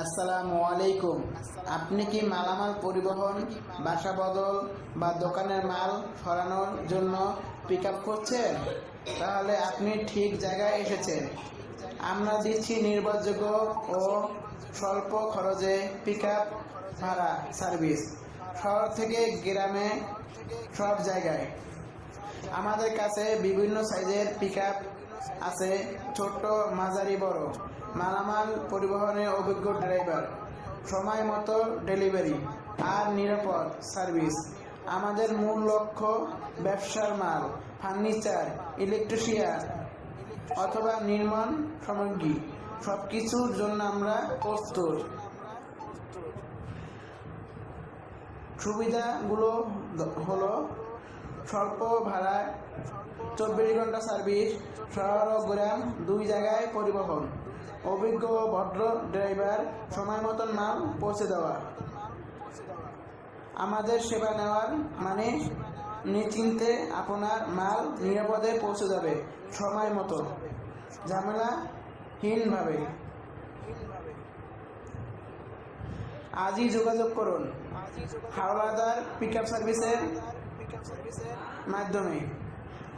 আসসালামু আলাইকুম। আপনি কি মালামাল পরিবহন, বাসা বদল বা দোকানের মাল সরানোর জন্য পিক আপ করছেন? তাহলে আপনি ঠিক জায়গায় এসেছেন। আমরা দিচ্ছি নির্ভরযোগ্য ও স্বল্প খরচে পিক আপ ভাড়া সার্ভিস, শহর থেকে গ্রামে সব জায়গায়। আমাদের কাছে বিভিন্ন সাইজের পিক আপ আছে, ছোট, মাঝারি, বড়। মালামাল পরিবহনে অভিজ্ঞ ড্রাইভার, সময় মতো ডেলিভারি আর নিরাপদ সার্ভিস। আমাদের মূল লক্ষ্য ব্যবসার মাল, ফার্নিচার, ইলেকট্রিশিয়ান অথবা নির্মাণ সামগ্রী, সব কিছুর জন্য আমরা প্রস্তুত। সুবিধাগুলো হলো স্বল্প ভাড়ায় 24 ঘন্টা সার্ভিস, শহর ও গ্রাম দুই জায়গায় পরিবহন, অভিজ্ঞ ভদ্র ড্রাইভার, সময় মতন মাল পৌঁছে দেওয়া। আমাদের সেবা নেওয়ার মানে নিশ্চিন্তে আপনার মাল নিরাপদে পৌঁছে যাবে, সময় মতো, ঝামেলাহীনভাবে। আজই যোগাযোগ করুন হাওলাদার পিক আপ সার্ভিসের মাধ্যমে।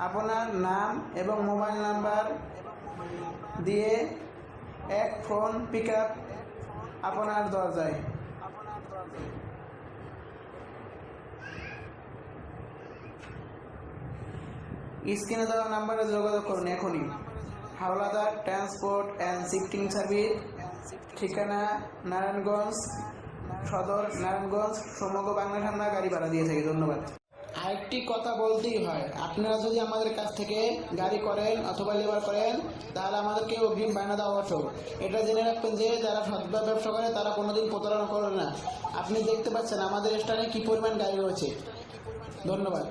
আপনার নাম এবং মোবাইল নাম্বার দিয়ে এক ফোন পিক আপ আপনার দরজায়। স্ক্রিনে দেওয়া নাম্বারে যোগাযোগ করুন এখনই। Howlader transport and shifting service, ঠিকানা নারায়ণগঞ্জ সদর, নারায়ণগঞ্জ। সমগ্র বাংলাদেশে আমরা গাড়ি ভাড়া দিয়ে থাকি। ধন্যবাদ। আরেকটি কথা বলতেই হয়, আপনারা যদি আমাদের কাছ থেকে গাড়ি করেন অথবা লেবার করেন, তাহলে আমাদেরকে অগ্রিম বায়না দেওয়া আবশ্যক। এটা জেনে রাখবেন যে যারা সৎভাবে ব্যবসা করে তারা কোনোদিন প্রতারণা করে না। আপনি দেখতে পাচ্ছেন আমাদের স্থানে কি পরিমাণ গাড়ি রয়েছে। ধন্যবাদ।